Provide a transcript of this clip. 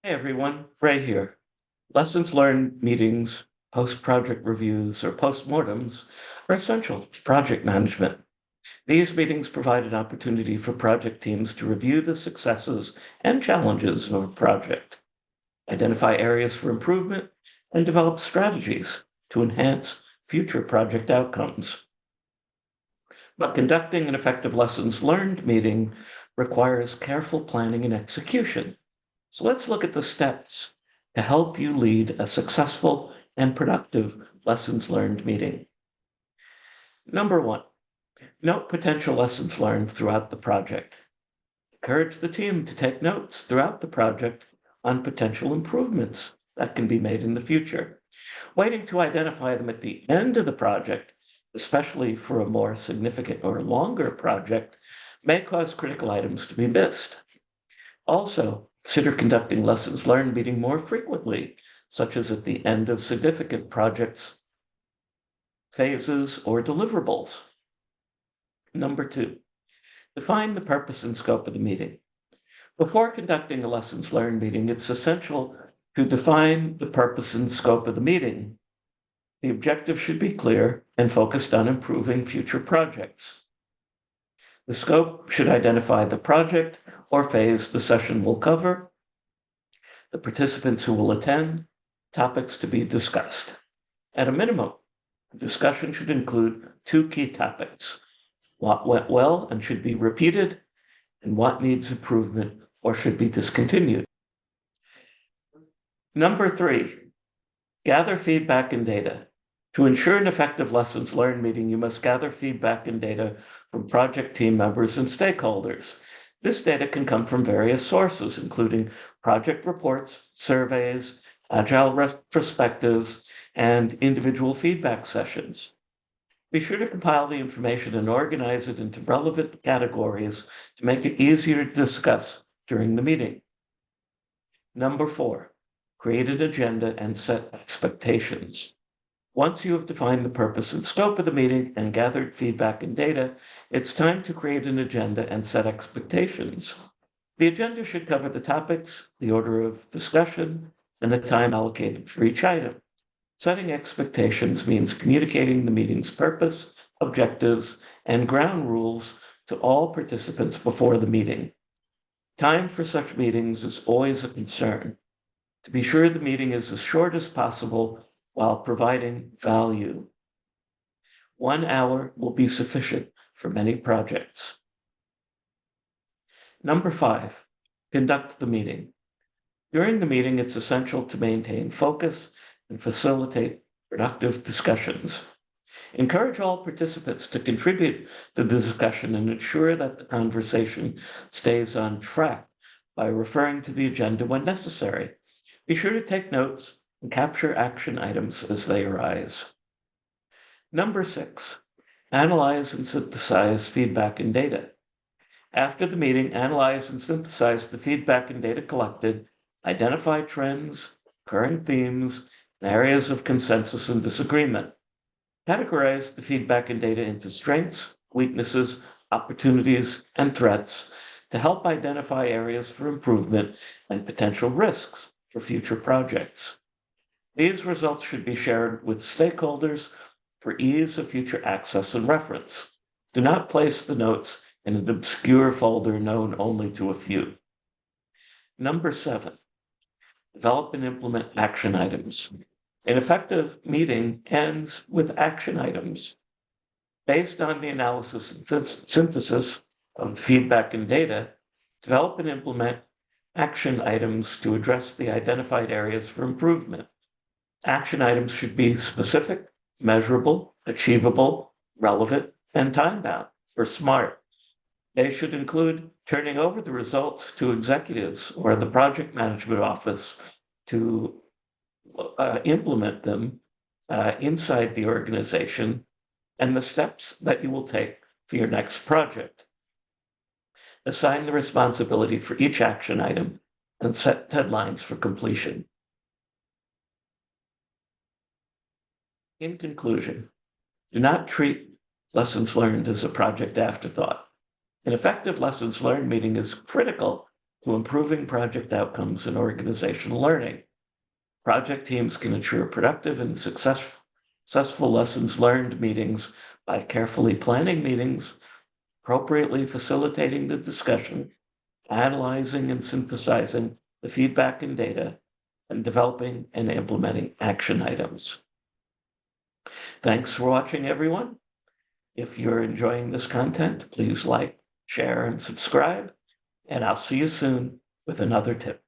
Hey everyone, Ray here. Lessons learned meetings, post-project reviews, or post-mortems are essential to project management. These meetings provide an opportunity for project teams to review the successes and challenges of a project, identify areas for improvement, and develop strategies to enhance future project outcomes. But conducting an effective lessons learned meeting requires careful planning and execution. So let's look at the steps to help you lead a successful and productive lessons learned meeting. Number one, note potential lessons learned throughout the project. Encourage the team to take notes throughout the project on potential improvements that can be made in the future. Waiting to identify them at the end of the project, especially for a more significant or longer project, may cause critical items to be missed. Also, consider conducting lessons learned meeting more frequently, such as at the end of significant projects, phases, or deliverables. Number two, define the purpose and scope of the meeting. Before conducting a lessons learned meeting, it's essential to define the purpose and scope of the meeting. The objective should be clear and focused on improving future projects. The scope should identify the project or phase the session will cover, the participants who will attend, topics to be discussed. At a minimum, the discussion should include two key topics: what went well and should be repeated, and what needs improvement or should be discontinued. Number three, gather feedback and data. To ensure an effective lessons learned meeting, you must gather feedback and data from project team members and stakeholders. This data can come from various sources, including project reports, surveys, agile retrospectives, and individual feedback sessions. Be sure to compile the information and organize it into relevant categories to make it easier to discuss during the meeting. Number four, create an agenda and set expectations. Once you have defined the purpose and scope of the meeting and gathered feedback and data, it's time to create an agenda and set expectations. The agenda should cover the topics, the order of discussion, and the time allocated for each item. Setting expectations means communicating the meeting's purpose, objectives, and ground rules to all participants before the meeting. Time for such meetings is always a concern. To be sure the meeting is as short as possible while providing value. 1 hour will be sufficient for many projects. Number five, conduct the meeting. During the meeting, it's essential to maintain focus and facilitate productive discussions. Encourage all participants to contribute to the discussion and ensure that the conversation stays on track by referring to the agenda when necessary. Be sure to take notes and capture action items as they arise. Number six, analyze and synthesize feedback and data. After the meeting, analyze and synthesize the feedback and data collected, identify trends, recurring themes, and areas of consensus and disagreement. Categorize the feedback and data into strengths, weaknesses, opportunities, and threats to help identify areas for improvement and potential risks for future projects. These results should be shared with stakeholders for ease of future access and reference. Do not place the notes in an obscure folder known only to a few. Number seven, develop and implement action items. An effective meeting ends with action items. Based on the analysis and synthesis of the feedback and data, develop and implement action items to address the identified areas for improvement. Action items should be specific, measurable, achievable, relevant, and time-bound, or SMART. They should include turning over the results to executives or the project management office to implement them inside the organization, and the steps that you will take for your next project. Assign the responsibility for each action item and set deadlines for completion. In conclusion, do not treat lessons learned as a project afterthought. An effective lessons learned meeting is critical to improving project outcomes and organizational learning. Project teams can ensure productive and successful lessons learned meetings by carefully planning meetings, appropriately facilitating the discussion, analyzing and synthesizing the feedback and data, and developing and implementing action items. Thanks for watching, everyone. If you're enjoying this content, please like, share, and subscribe, and I'll see you soon with another tip.